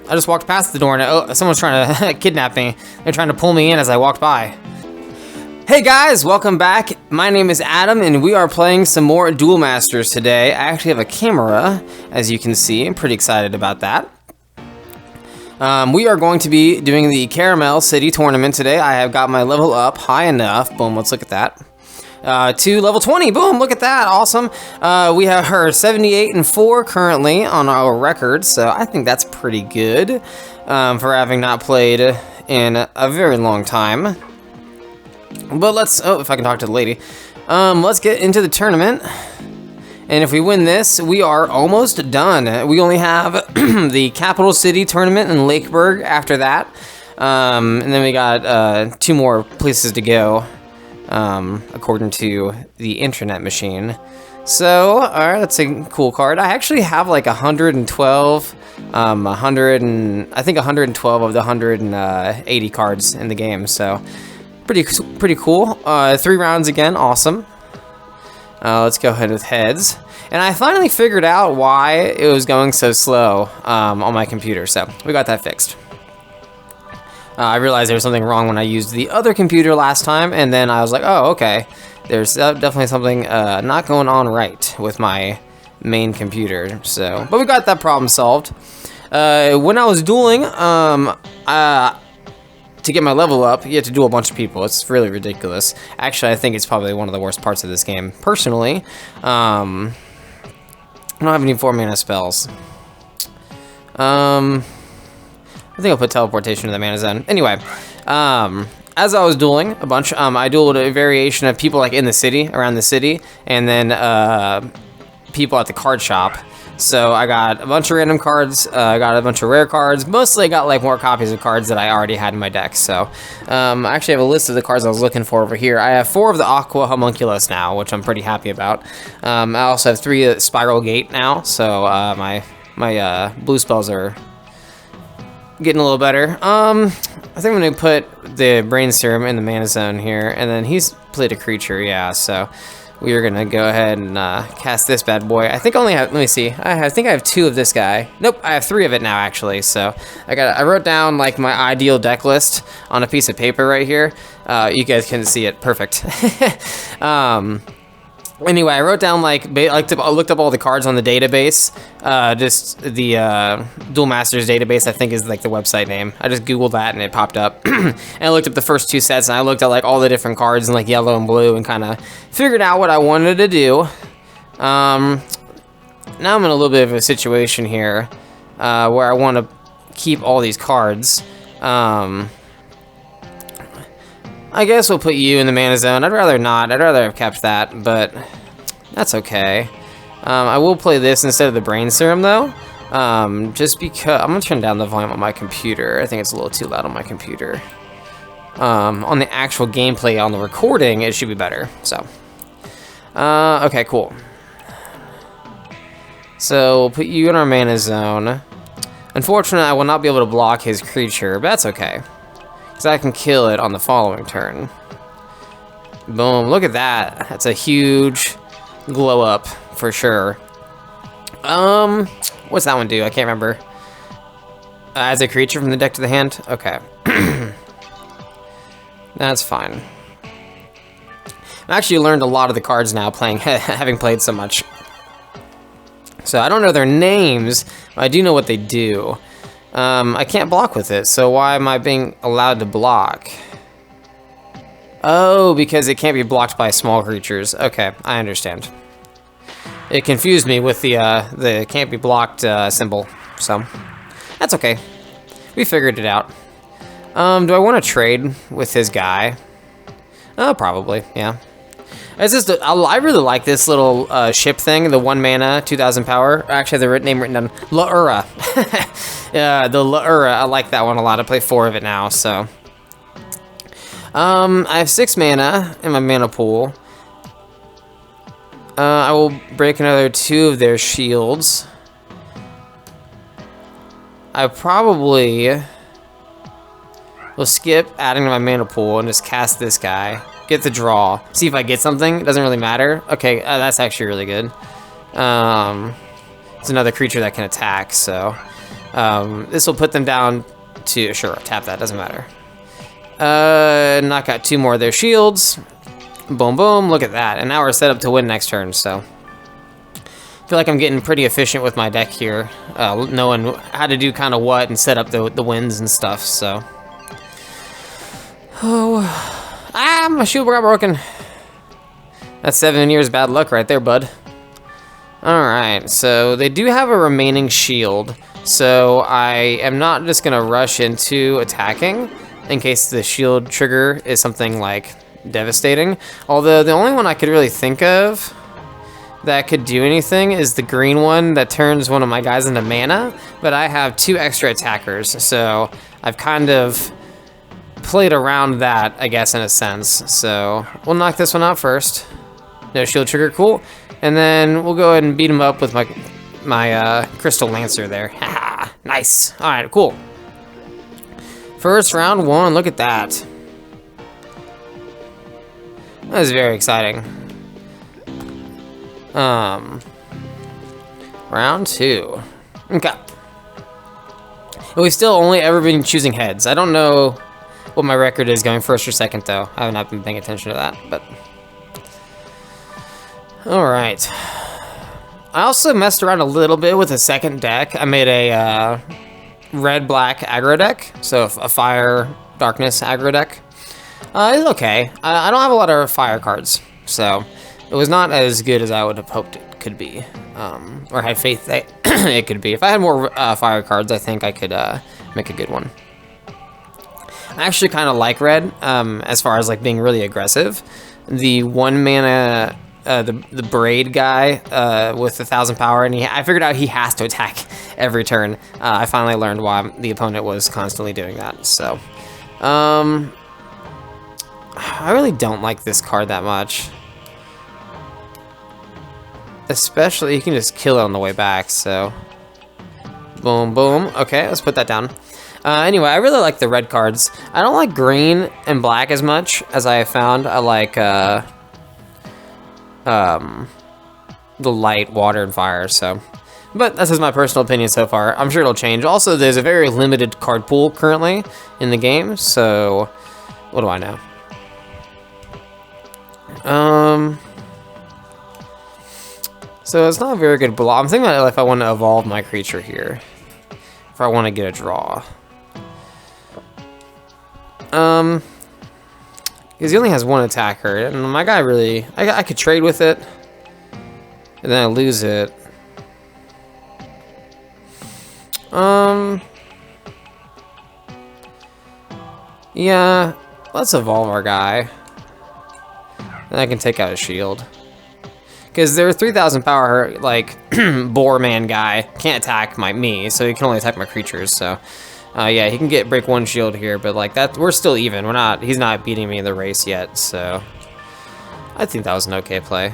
I just walked past the door and someone's trying to kidnap me. They're trying to pull me in as I walked by. Hey guys, welcome back. My name is Adam and we are playing some more Duel Masters today. I actually have a camera, as you can see. I'm pretty excited about that. We are going to be doing the Caramel City Tournament today. I have got my level up high enough. Boom, let's look at that. To level 20. Boom, look at that. Awesome. We have her 78 and 4 currently on our record, so I think that's pretty good for having not played in a very long time. But let's, oh, if I can talk to the lady. Let's get into the tournament. And if we win this, we are almost done. We only have the Capital City Tournament in Lakeburg after that. And then we got 2 more places to go, according to the internet machine. So, alright, that's a cool card. I actually have like 112, I think 112 of the 180 cards in the game, so pretty cool. 3 rounds again, awesome. Let's go ahead with heads. And I finally figured out why it was going so slow on my computer, so we got that fixed. I realized there was something wrong when I used the other computer last time, and then I was like, oh, okay. There's definitely something not going on right with my main computer, so. But we got that problem solved. When I was dueling, to get my level up, you have to duel a bunch of people. It's really ridiculous. Actually, I think it's probably one of the worst parts of this game, personally. I don't have any 4-mana spells. I think I'll put teleportation in the mana zone. Anyway, as I was dueling a bunch, I dueled a variation of people like in the city, around the city, and then people at the card shop. So I got a bunch of random cards, I got a bunch of rare cards. Mostly I got like more copies of cards that I already had in my deck. So I actually have a list of the cards I was looking for over here. I have 4 of the Aqua Homunculus now, which I'm pretty happy about. I also have 3 Spiral Gate now, so my blue spells are getting a little better. I think I'm going to put the Brain Serum in the mana zone here, and then he's played a creature, yeah, so we are going to go ahead and cast this bad boy. I think I only have, let me see, I think I have 2 of this guy. Nope, I have 3 of it now, actually, so I wrote down, like, my ideal deck list on a piece of paper right here. You guys can see it, perfect. Anyway, I wrote down, like, I looked up all the cards on the database. Just the Duel Masters database, I think, is, like, the website name. I just Googled that, and it popped up. And I looked up the first 2 sets, and I looked at, like, all the different cards in, like, yellow and blue, and kind of figured out what I wanted to do. Now I'm in a little bit of a situation here, where I want to keep all these cards. I guess we'll put you in the mana zone. I'd rather not. I'd rather have kept that, but that's okay. I will play this instead of the Brain Serum, though. Just because... I'm going to turn down the volume on my computer. I think it's a little too loud on my computer. On the actual gameplay on the recording, it should be better. So, okay, cool. So, we'll put you in our mana zone. Unfortunately, I will not be able to block his creature, but that's okay. Because I can kill it on the following turn. Boom, look at that. That's a huge glow up, for sure. What's that one do? I can't remember. As a creature from the deck to the hand? Okay. That's fine. I actually learned a lot of the cards now, having played so much. So I don't know their names, but I do know what they do. I can't block with it, so why am I being allowed to block? Oh, because it can't be blocked by small creatures. Okay, I understand. It confused me with the can't be blocked symbol, so that's okay. We figured it out. Do I want to trade with his guy? Oh, probably, yeah. It's just I really like this little ship thing, the 1 mana, 2,000 power. I actually have the name written down, Laura. Yeah, the Laura, I like that one a lot. I play 4 of it now, so. I have 6 mana in my mana pool. I will break another 2 of their shields. I probably will skip adding to my mana pool and just cast this guy. Get the draw. See if I get something. It doesn't really matter. Okay, that's actually really good. It's another creature that can attack, so. This will put them down to, sure, tap that, doesn't matter. Knock out 2 more of their shields. Boom, boom, look at that. And now we're set up to win next turn, so. I feel like I'm getting pretty efficient with my deck here, knowing how to do kind of what and set up the wins and stuff, so. Oh, my shield got broken. That's 7 years bad luck right there, bud. Alright, so they do have a remaining shield, so I am not just going to rush into attacking in case the shield trigger is something like devastating. Although the only one I could really think of that could do anything is the green one that turns one of my guys into mana, but I have 2 extra attackers, so I've kind of played around that, I guess, in a sense. So we'll knock this one out first. No shield trigger, cool. And then we'll go ahead and beat him up with my Crystal Lancer there. Haha, nice. All right, cool. First round 1, look at that. That was very exciting. Round 2. Okay. We've still only ever been choosing heads. I don't know what my record is going first or second, though. I have not been paying attention to that, but. Alright. I also messed around a little bit with a second deck. I made a red-black aggro deck, so a fire darkness aggro deck. It's okay. I don't have a lot of fire cards, so it was not as good as I would have hoped it could be, or had faith that it could be. If I had more fire cards, I think I could make a good one. I actually kind of like red, as far as like being really aggressive. The 1 mana, the braid guy with 1,000 power, and I figured out he has to attack every turn. I finally learned why the opponent was constantly doing that. So, I really don't like this card that much. Especially, you can just kill it on the way back, so. Boom, boom. Okay, let's put that down. Anyway, I really like the red cards. I don't like green and black as much as I have found. I like, the light, water, and fire, so. But that's just my personal opinion so far. I'm sure it'll change. Also, there's a very limited card pool currently in the game, so. What do I know? So it's not a very good block. I'm thinking about if I want to evolve my creature here. If I want to get a draw. Because he only has 1 attacker, and my guy really... I could trade with it, and then I lose it. Yeah, let's evolve our guy. Then I can take out a shield. Because their 3,000 power, like, boar man guy can't attack me, so he can only attack my creatures, so... yeah, he can break 1 shield here, but like that, we're still even. He's not beating me in the race yet, so I think that was an okay play.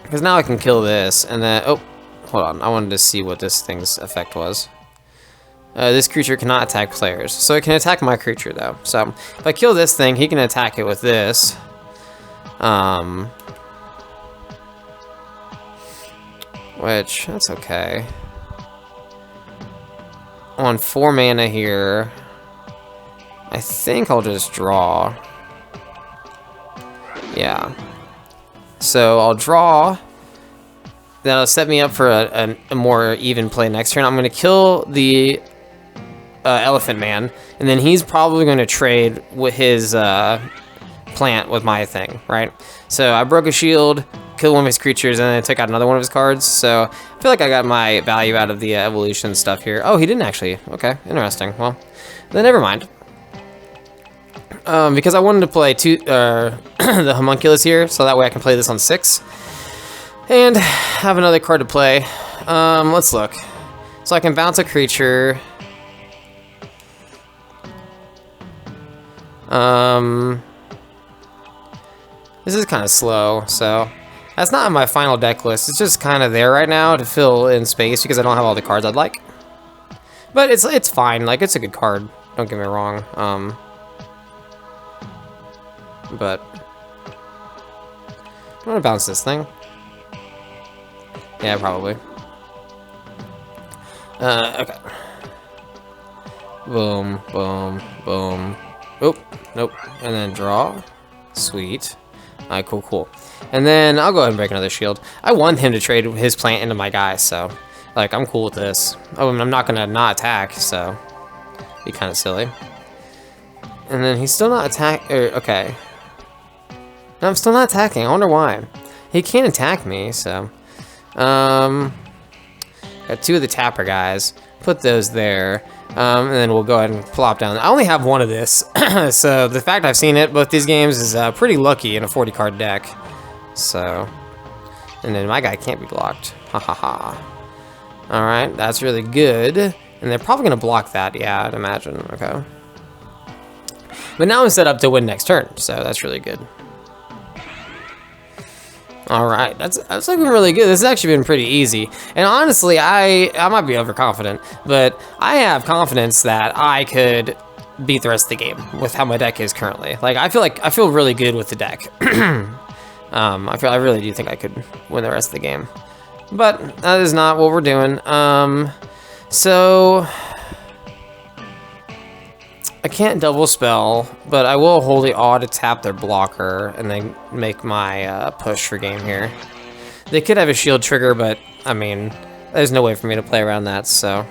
Because now I can kill this, and then hold on, I wanted to see what this thing's effect was. This creature cannot attack players, so it can attack my creature though. So if I kill this thing, he can attack it with this. Which that's okay. On 4 mana here, I think I'll just draw. Yeah. So I'll draw. That'll set me up for a more even play next turn. I'm going to kill the Elephant Man, and then he's probably going to trade with his plant with my thing, right? So I broke a shield, killed 1 of his creatures, and then I took out another one of his cards. So I feel like I got my value out of the evolution stuff here. Oh, he didn't actually. Okay, interesting. Well, then never mind. Because I wanted to play the homunculus here, so that way I can play this on 6. And have another card to play. Let's look. So I can bounce a creature. This is kind of slow, so that's not on my final deck list. It's just kind of there right now to fill in space because I don't have all the cards I'd like. But it's fine. Like, it's a good card. Don't get me wrong. But I want to bounce this thing. Yeah, probably. Okay. Boom, boom, boom. Oh, nope. And then draw. Sweet. Alright, cool, cool. And then I'll go ahead and break another shield. I want him to trade his plant into my guy, so like I'm cool with this. Oh, and I'm not gonna not attack, so be kind of silly. And then he's still not okay. No, I'm still not attacking. I wonder why. He can't attack me, so got two of the tapper guys. Put those there. And then we'll go ahead and plop down. I only have one of this, so the fact I've seen it both these games is pretty lucky in a 40 card deck. So, and then my guy can't be blocked. Ha ha ha. All right, that's really good. And they're probably gonna block that. Yeah, I'd imagine. Okay. But now I'm set up to win next turn, so that's really good. All right, that's looking really good. This has actually been pretty easy. And honestly, I might be overconfident, but I have confidence that I could beat the rest of the game with how my deck is currently. Like I feel really good with the deck. I really do think I could win the rest of the game, but that is not what we're doing. So I can't double spell, but I will Holy Awe to tap their blocker and then make my push for game here. They could have a shield trigger, but I mean, there's no way for me to play around that, so.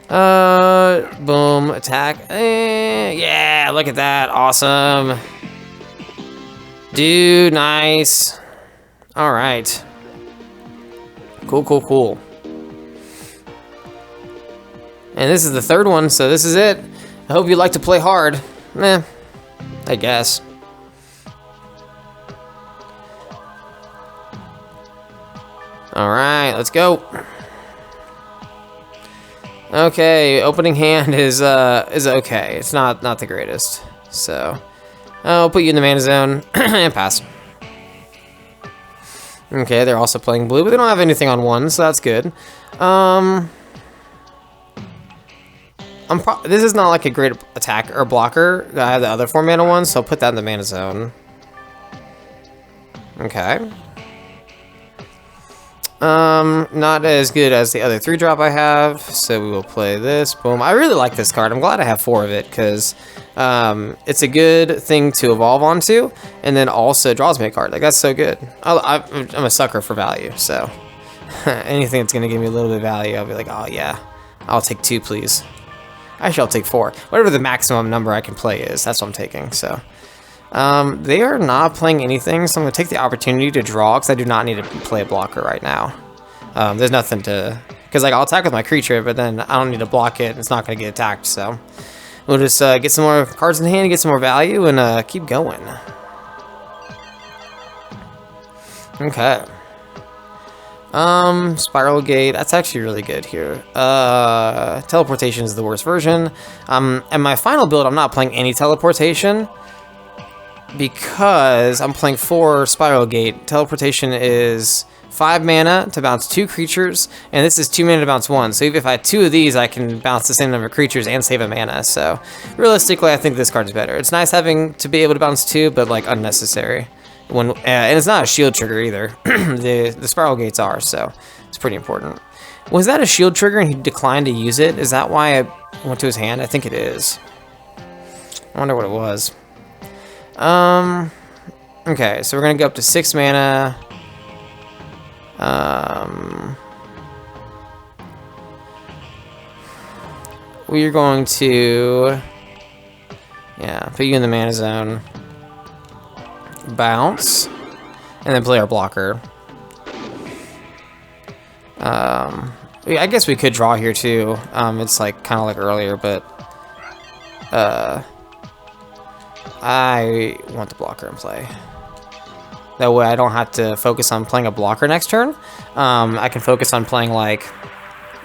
Boom, attack. Yeah, look at that, awesome. Dude, nice. All right. Cool, cool, cool. And this is the third one, so this is it. I hope you like to play hard. I guess. All right, let's go. Okay, opening hand is okay. It's not the greatest. So, I'll put you in the mana zone and pass. Okay, they're also playing blue, but they don't have anything on one, so that's good. This is not like a great attack or blocker. I have the other 4 mana one, so I'll put that in the mana zone. Okay. Not as good as the other 3-drop I have, so we will play this. Boom. I really like this card. I'm glad I have 4 of it, because it's a good thing to evolve onto, and then also draws me a card. Like, that's so good. I'm a sucker for value, so anything that's going to give me a little bit of value, I'll be like, oh yeah, I'll take 2, please. Actually, I'll take 4. Whatever the maximum number I can play is, that's what I'm taking, so. They are not playing anything, so I'm going to take the opportunity to draw, because I do not need to play a blocker right now. There's nothing to... Because, like, I'll attack with my creature, but then I don't need to block it, it's not going to get attacked, so. We'll just get some more cards in hand, get some more value, and keep going. Okay. Spiral Gate, that's actually really good here. Teleportation is the worst version. And my final build, I'm not playing any teleportation, because I'm playing 4 Spiral Gate. Teleportation is 5 mana to bounce 2 creatures, and this is 2 mana to bounce 1. So even if I had 2 of these, I can bounce the same number of creatures and save a mana. So realistically, I think this card's better. It's nice having to be able to bounce 2, but like unnecessary. And it's not a shield trigger either. the Spiral Gates are, so it's pretty important. Was that a shield trigger and he declined to use it? Is that why I went to his hand? I think it is. I wonder what it was. Okay, so we're gonna go up to 6 mana. We're going to, yeah, put you in the mana zone. Bounce, and then play our blocker. Yeah, I guess we could draw here too. It's like kind of like earlier, but I want the blocker in play. That way I don't have to focus on playing a blocker next turn. I can focus on playing like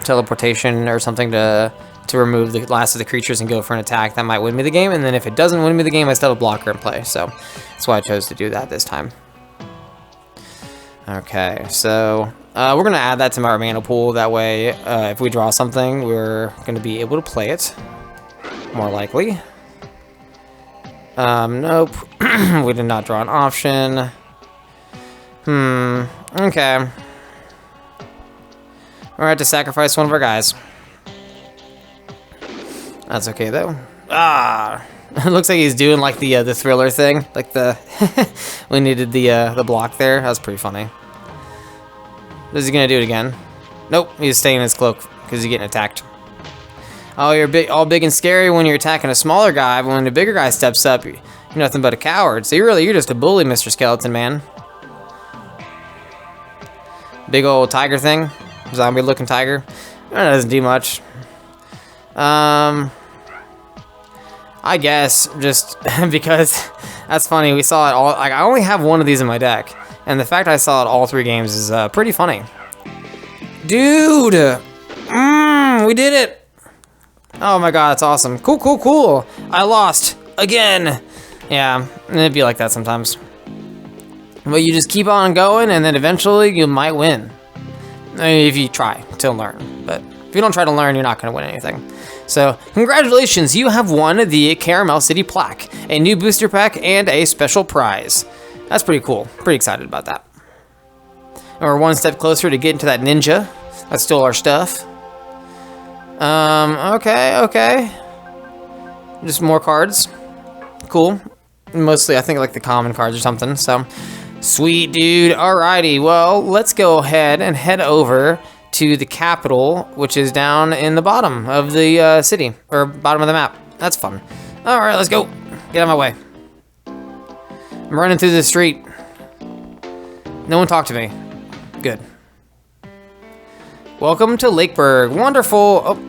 teleportation or something to remove the last of the creatures and go for an attack that might win me the game. And then if it doesn't win me the game, I still have a blocker in play. So that's why I chose to do that this time. Okay, so we're going to add that to our mana pool. That way, if we draw something, we're going to be able to play it. More likely. Nope. We did not draw an option. Okay. We're going to have to sacrifice one of our guys. That's okay though. Ah, it looks like he's doing like the thriller thing, like the we needed the block there. That was pretty funny. Is he gonna do it again? Nope, he's staying in his cloak because he's getting attacked. Oh, you're all big and scary when you're attacking a smaller guy, but when the bigger guy steps up, you're nothing but a coward. So you're just a bully, Mr. Skeleton Man. Big old tiger thing, zombie-looking tiger. That doesn't do much. I guess just because that's funny. We saw it all. Like, I only have one of these in my deck, and the fact I saw it all 3 games is pretty funny. Dude, we did it. Oh my god, that's awesome. Cool. I lost again. Yeah, it'd be like that sometimes. But you just keep on going, and then eventually you might win. I mean, if you try to learn. But if you don't try to learn, you're not going to win anything. So, congratulations, you have won the Caramel City Plaque, a new booster pack, and a special prize. That's pretty cool. Pretty excited about that. And we're one step closer to getting to that ninja that stole our stuff. Okay. Just more cards. Cool. Mostly, I think, like the common cards or something, so. Sweet, dude. Alrighty, well, let's go ahead and head over to the capital, which is down in the bottom of the city, or bottom of the map. That's fun. Alright, let's go. Get out of my way. I'm running through the street. No one talk to me. Good. Welcome to Lakeburg. Wonderful. Oh,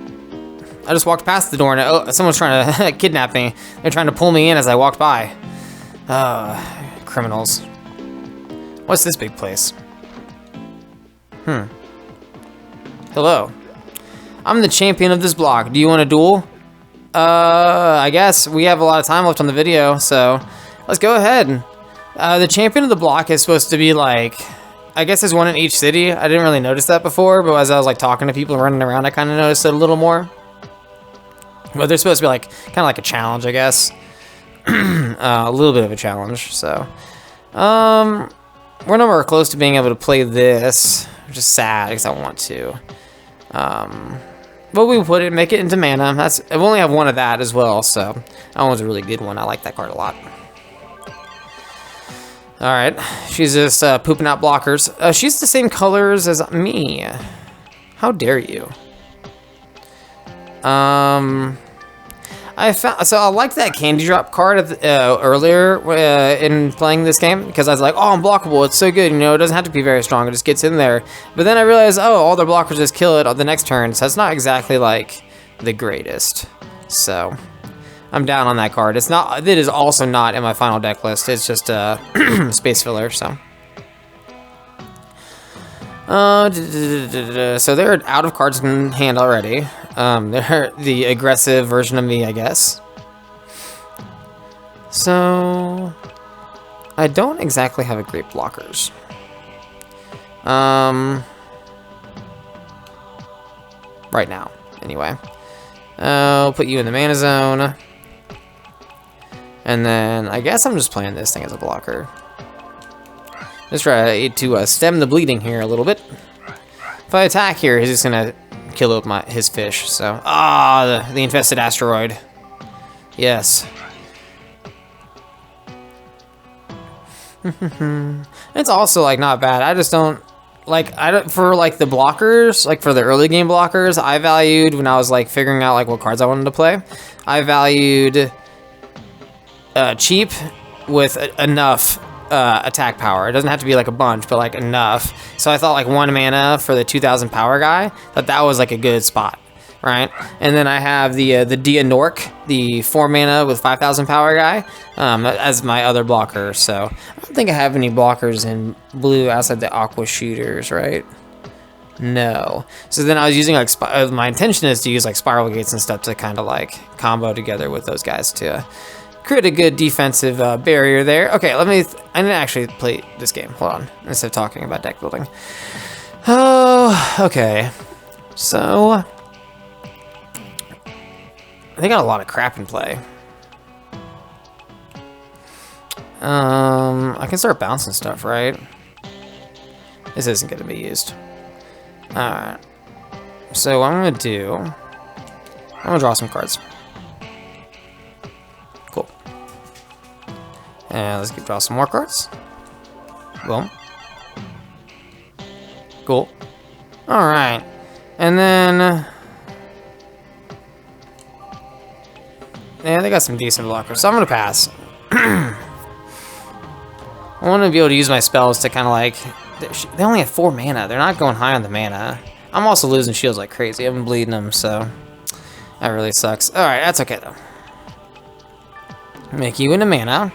I just walked past the door and someone's trying to kidnap me. They're trying to pull me in as I walked by. Criminals. What's this big place? Hello. I'm the champion of this block. Do you want a duel? I guess we have a lot of time left on the video, so let's go ahead. The champion of the block is supposed to be like, I guess there's one in each city. I didn't really notice that before, but as I was like talking to people and running around, I kind of noticed it a little more. But they're supposed to be like, kind of like a challenge, I guess. A little bit of a challenge, so. We're nowhere close to being able to play this, which is sad because I want to. But we will make it into mana. I've only have one of that as well, so that one's a really good one. I like that card a lot. Alright, she's just pooping out blockers. She's the same colors as me. How dare you? So I liked that candy drop card earlier in playing this game because I was like, oh, unblockable, it's so good, you know, it doesn't have to be very strong, it just gets in there. But then I realized, oh, all their blockers just kill it on the next turn, so it's not exactly like the greatest. So I'm down on that card. It is also not in my final deck list. It's just a space filler, so. So they're out of cards in hand already. They're the aggressive version of me, I guess. So I don't exactly have a great blockers. Right now, anyway. I'll put you in the mana zone. And then I guess I'm just playing this thing as a blocker. Just try to stem the bleeding here a little bit. If I attack here, he's just gonna kill up his fish. So, the infested asteroid. Yes. It's also like not bad. I just don't like for like the blockers, like for the early game blockers. I valued when I was like figuring out like what cards I wanted to play. I valued cheap with enough attack power. It doesn't have to be like a bunch, but like enough. So I thought like 1 mana for the 2000 power guy, that was like a good spot, right? And then I have the Dia Nork, the 4 mana with 5000 power guy, as my other blocker. So I don't think I have any blockers in blue outside the Aqua Shooters, right? No. So then I was using like my intention is to use like Spiral Gates and stuff to kind of like combo together with those guys to create a good defensive barrier there. Okay, I need to actually play this game. Hold on, instead of talking about deck building. Oh, okay. So they got a lot of crap in play. I can start bouncing stuff, right? This isn't going to be used. Alright. So what I'm going to do, I'm going to draw some cards. And let's draw some more cards. Boom. Cool. Alright. And then... yeah, they got some decent blockers, so I'm gonna pass. I want to be able to use my spells to kind of like... they only have 4 mana. They're not going high on the mana. I'm also losing shields like crazy. I've been bleeding them, so... that really sucks. Alright, that's okay, though. Make you into mana.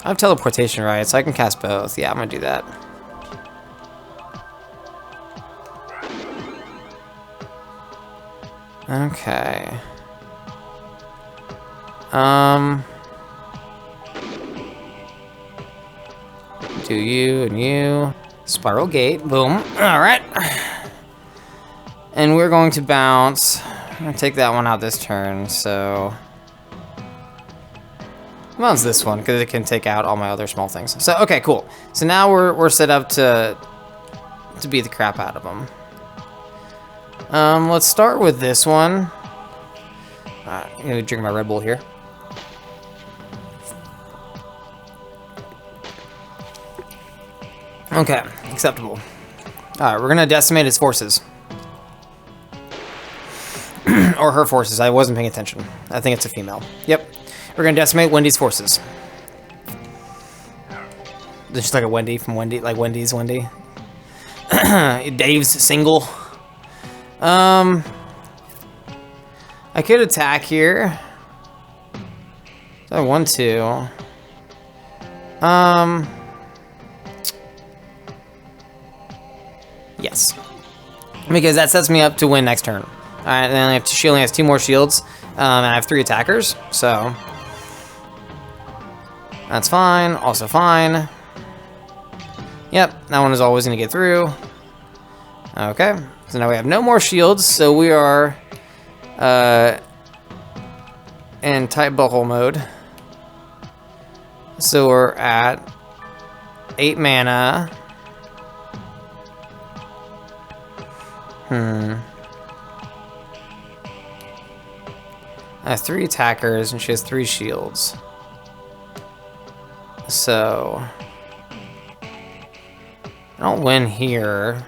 I have teleportation, right? So I can cast both. Yeah, I'm gonna do that. Okay. Do you and you. Spiral Gate. Boom. Alright. And we're going to bounce. I'm gonna take that one out this turn, so... bounce this one, because it can take out all my other small things. So, okay, cool. So now we're set up to beat the crap out of them. Let's start with this one. Alright, I'm gonna drink my Red Bull here. Okay, acceptable. Alright, we're gonna decimate his forces. Or her forces, I wasn't paying attention. I think it's a female. Yep. We're gonna decimate Wendy's forces. Just like a Wendy from Wendy, like Wendy's Wendy. Dave's single. I could attack here. So I want to. Yes. Because that sets me up to win next turn. Alright, then she only has 2 more shields. And I have 3 attackers, so... that's fine, also fine. Yep, that one is always going to get through. Okay, so now we have no more shields, so we are in tight butthole mode. So we're at 8 mana. I have 3 attackers and she has 3 shields. So I don't win here,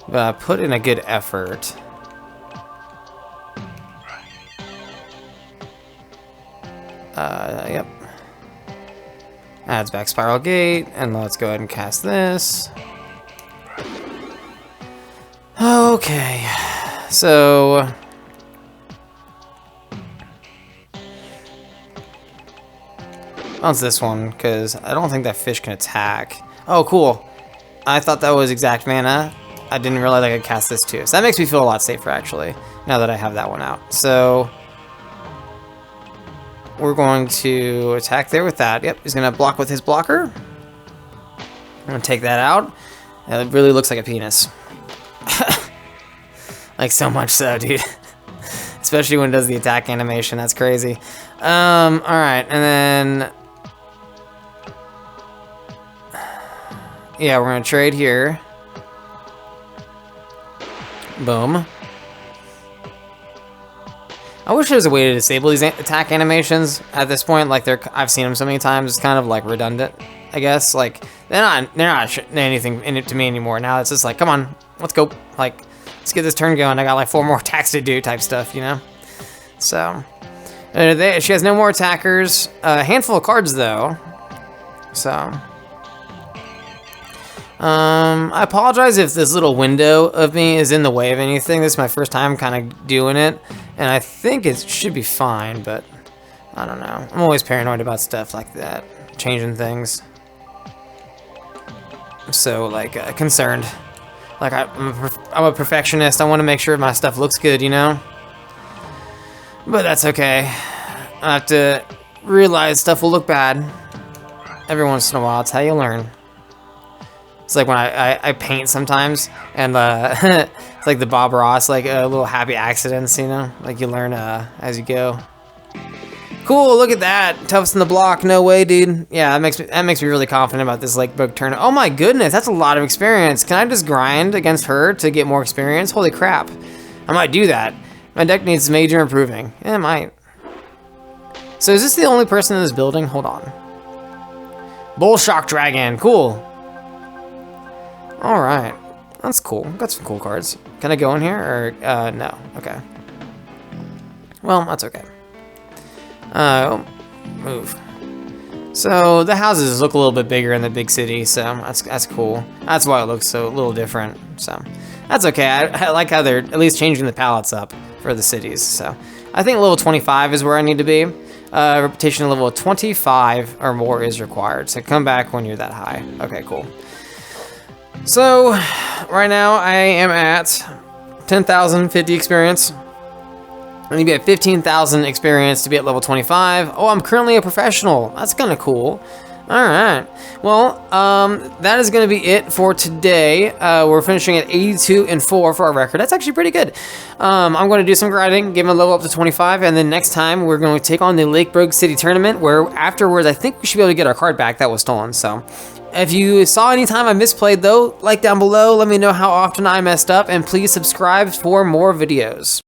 but I put in a good effort. Yep. Adds back Spiral Gate, and let's go ahead and cast this. Okay, so bounce this one, because I don't think that fish can attack. Oh, cool. I thought that was exact mana. I didn't realize I could cast this too. So that makes me feel a lot safer, actually, now that I have that one out. So we're going to attack there with that. Yep, he's going to block with his blocker. I'm going to take that out. It really looks like a penis. Like, so much so, dude. Especially when it does the attack animation. That's crazy. Alright, and then... yeah, we're going to trade here. Boom. I wish there was a way to disable these attack animations at this point. Like, I've seen them so many times. It's kind of, like, redundant, I guess. Like, they're not anything in it to me anymore. Now it's just like, come on, let's go. Like, let's get this turn going. I got, like, 4 more attacks to do type stuff, you know? So, she has no more attackers. A handful of cards, though. So... I apologize if this little window of me is in the way of anything. This is my first time kind of doing it, and I think it should be fine, but I don't know. I'm always paranoid about stuff like that, changing things. So, like, concerned. Like, I'm a perfectionist. I want to make sure my stuff looks good, you know? But that's okay. I have to realize stuff will look bad every once in a while. It's how you learn. It's like when I paint sometimes, and it's like the Bob Ross, like little happy accidents, you know? Like you learn as you go. Cool, look at that. Toughest in the block, no way, dude. Yeah, that makes me really confident about this like book turn. Oh my goodness, that's a lot of experience. Can I just grind against her to get more experience? Holy crap. I might do that. My deck needs major improving. Yeah, it might. So is this the only person in this building? Hold on. Bull Shock Dragon, cool. All right, that's cool. Got some cool cards. Can I go in here or no? Okay. Well, that's okay. Move. So the houses look a little bit bigger in the big city, so that's cool. That's why it looks so a little different. So that's okay. I like how they're at least changing the palettes up for the cities. So I think level 25 is where I need to be. Reputation level 25 or more is required. So come back when you're that high. Okay, cool. So right now I am at 10,050 experience. I need to be at 15,000 experience to be at level 25. Oh, I'm currently a professional. That's kind of cool. All right. Well, that is going to be it for today. We're finishing at 82 and 4 for our record. That's actually pretty good. I'm going to do some grinding, give him a level up to 25, and then next time we're going to take on the Lakebrook City Tournament, where afterwards I think we should be able to get our card back that was stolen. So if you saw any time I misplayed, though, like down below, let me know how often I messed up, and please subscribe for more videos.